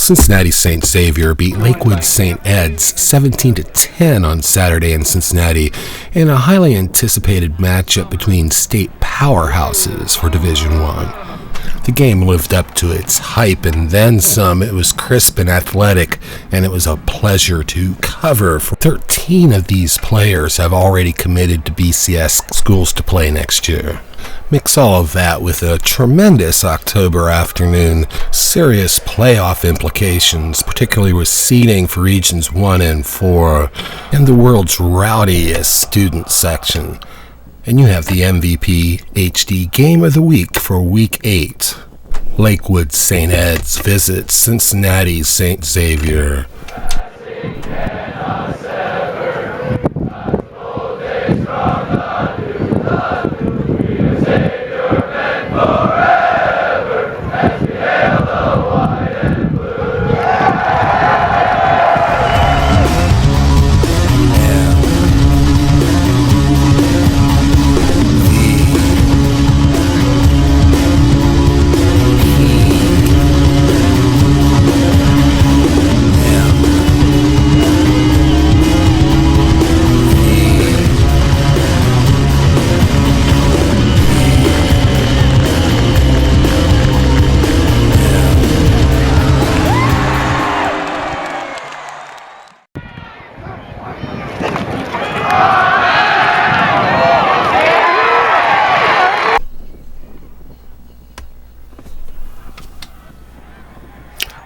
Cincinnati St. Xavier beat Lakewood St. Ed's 17-10 on Saturday in Cincinnati in a highly anticipated matchup between state powerhouses for Division I. The game lived up to its hype and then some. It was crisp and athletic, and it was a pleasure to cover. 13 of these players have already committed to BCS schools to play next year. Mix all of that with a tremendous October afternoon, serious playoff implications, particularly with seeding for Regions 1 and 4, and the world's rowdiest student section. And you have the MVPhd Game of the Week for Week 8. Lakewood St. Ed's visits Cincinnati St. Xavier.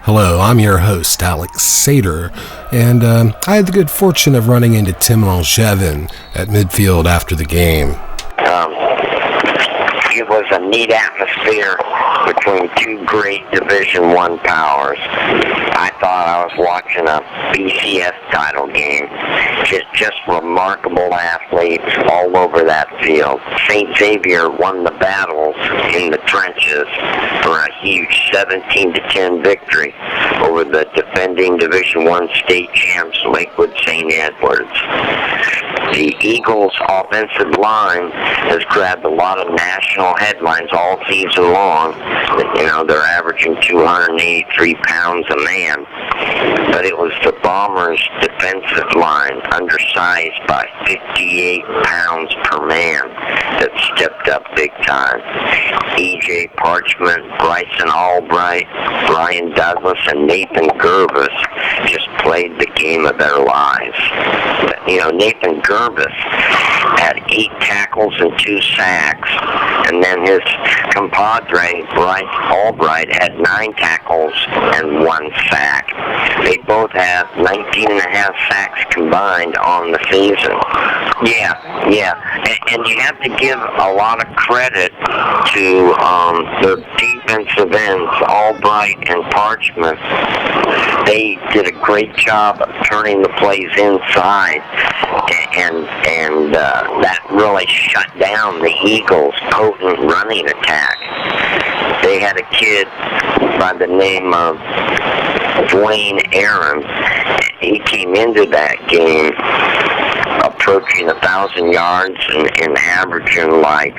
Hello, I'm your host, Xavier, and I had the good fortune of running into Tim Langevin at midfield after the game. It was a neat atmosphere between two great Division I powers. I thought I was watching a BCS title game. Just remarkable athletes all over that field. St. Xavier won the battles in the trenches for a huge 17-10 victory over the defending Division I state champs Lakewood St. Edwards. The Eagles' offensive line has grabbed a lot of national headlines all season long. You know, they're averaging 283 pounds a man. But it was the Bombers' defensive line, undersized by 58 pounds per man, that stepped up big time. E.J. Parchment, Bryson Albright, Brian Douglas, and Nathan Gervis just played the game of their lives. You know, Nathan Gervis had 8 tackles and 2 sacks, and then his compadre, Bryce Albright, had 9 tackles and 1 sack. They both have 19.5 sacks combined on the season. Yeah. And you have to give a lot of credit to the defensive ends, Albright and Parchment. They did a great job of turning the plays inside, and that really shut down the Eagles' potent running attack. They had a kid by the name of Dwayne Aaron. He came into that game approaching 1,000 yards and averaging like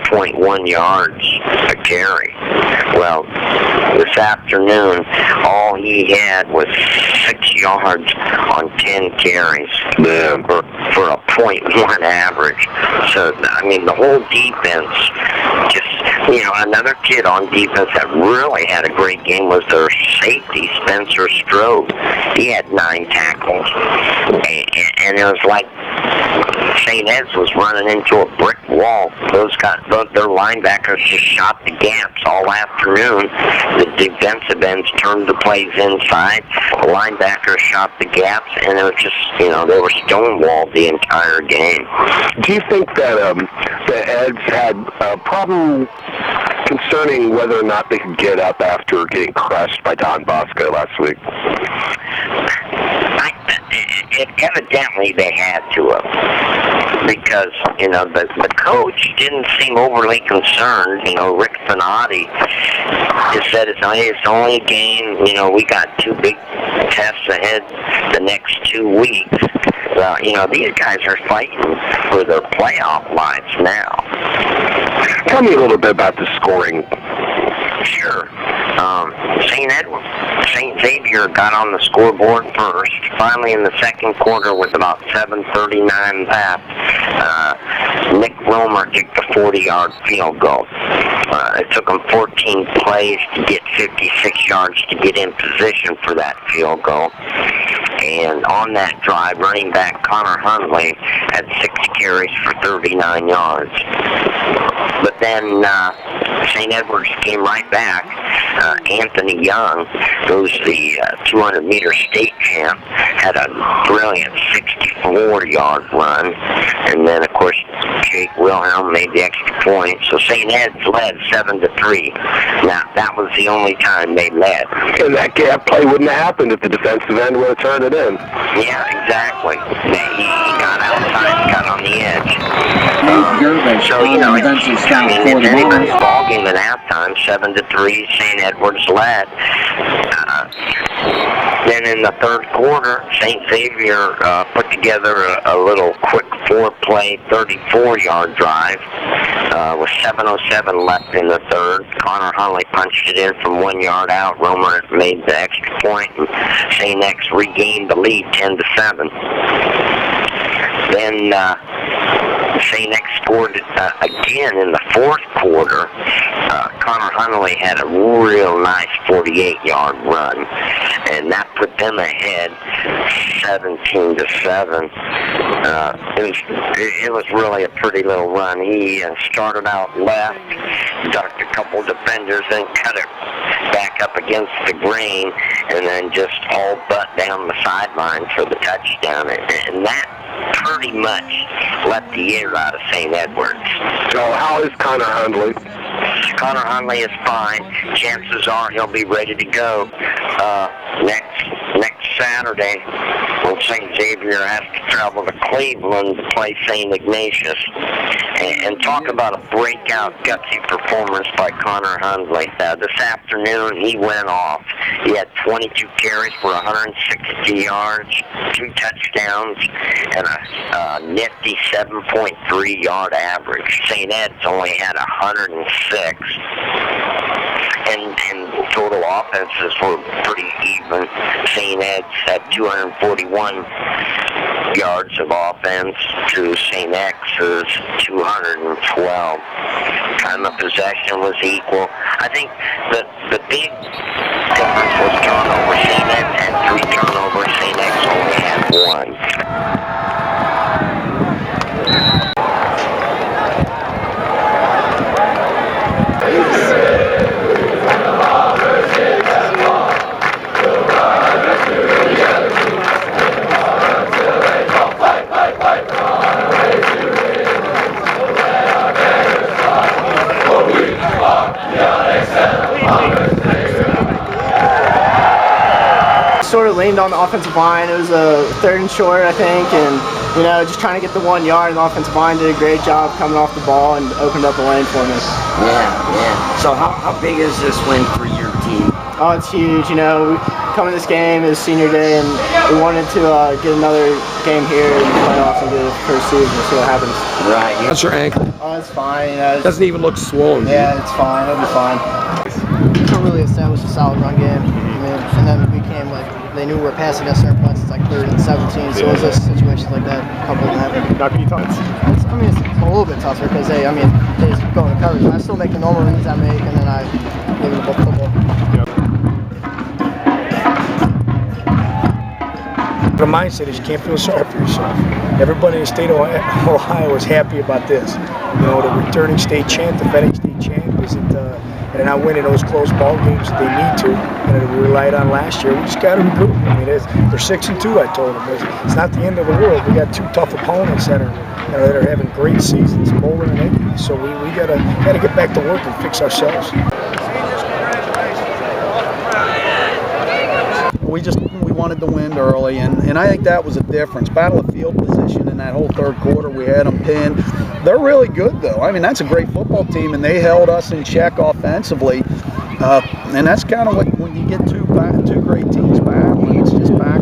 6.1 yards a carry. Well, this afternoon, all he had was 6 yards on 10 carries for a .1 average. So, I mean, the whole defense just, you know, another kid on defense that really had a great game was their safety, Spencer Strode. He had 9 tackles. And it was like St. Ed's was running into a brick wall. Their linebackers just shot the gaps all afternoon. The defensive ends turned the plays inside. The linebackers shot the gaps, and it was just, you know, they were stonewalled the entire game. Do you think that the Eds had a problem concerning whether or not they could get up after getting crushed by Don Bosco last week? Evidently they had to have, because, you know, the coach didn't seem overly concerned. You know, Rick Finati just said it's only a game. You know, we got 2 big tests ahead the next 2 weeks. You know, these guys are fighting for their playoff lives now. Tell me a little bit about the scoring. Sure. St. Xavier got on the scoreboard first. Finally, in the second quarter, with about 7:39 left, Nick Romer kicked a 40-yard field goal. It took him 14 plays to get 56 yards to get in position for that field goal. And on that drive, running back Connor Hundley had 6 carries for 39 yards. But then St. Edward's came right back. Anthony Young, who's the 200-meter state champ, had a brilliant 64-yard run. And then, of course, Jake Wilhelm made the extra point. So St. Ed's led 7-3. Now, that was the only time they led. And that gap play wouldn't have happened if the defensive end would have turned it in. Yeah, exactly. He got outside, got on the edge. So, you know, it's anybody's ball game at halftime, 7-3, St. Edward's led. Then in the third quarter, St. Xavier put together a little quick 4-play, 34-yard drive with 7:07 left in the third. Connor Hunley punched it in from 1 yard out. Romer made the extra point, and St. X regained the lead 10-7. Then St. X scored again in the fourth quarter. Connor Hunley had a real nice 48-yard run, and that put them ahead 17-7. It was really a pretty little run. He started out left, ducked a couple defenders, then cut it back up against the grain, and then just all but down the sideline for the touchdown. And that pretty much let the air out of St. Edward's. So how is Connor Hundley? Connor Hundley is fine. Chances are he'll be ready to go next Saturday when St. Xavier has to travel to Cleveland to play St. Ignatius. And talk about a breakout, gutsy performance by Connor Hundley. This afternoon, he went off. He had 22 carries for 160 yards, 2 touchdowns, and a nifty 7.3-yard average. St. Ed's only had 106. And total offenses were pretty even. St. Ed's had 241 yards of offense to St. X's 212. Time of possession was equal. I think the big difference was turnovers. St. Ed had 3 turnovers. St. X only had 1. Sort of leaned on the offensive line. It was a 3rd and short, I think, and just trying to get the 1 yard. And the offensive line did a great job coming off the ball and opened up a lane for me. Yeah. So how big is this win for your team? Oh, it's huge. We come in this game is senior day, and we wanted to get another game here in the playoffs and get it first season and see what happens. Right. Yeah. How's your ankle? Oh, it's fine. Doesn't even look swollen. Yeah, it's fine. It'll be fine. We really established a solid run game. And then we came they knew we were passing us certain points. It's 3rd and 17, so it was just situations like that. A couple of them happened. It's a little bit tougher because they just go into coverage. I still make the normal reads I make, and then I give them the football. The mindset is you can't feel sorry for yourself. Everybody in the state of Ohio is happy about this. The returning state champ, defending state champ, isn't. And they're not winning those close ball games that they need to, and we relied on last year. We just got to improve. They're 6-2. I told them it's not the end of the world. We got 2 tough opponents that are having great seasons, Boulder and Eggy. So we got to get back to work and fix ourselves. We wanted to win early, and I think that was a difference. Battle of field position in that whole third quarter, we had them pinned. They're really good, though. That's a great football team, and they held us in check offensively. And that's kind of when you get two great teams back, when it's just back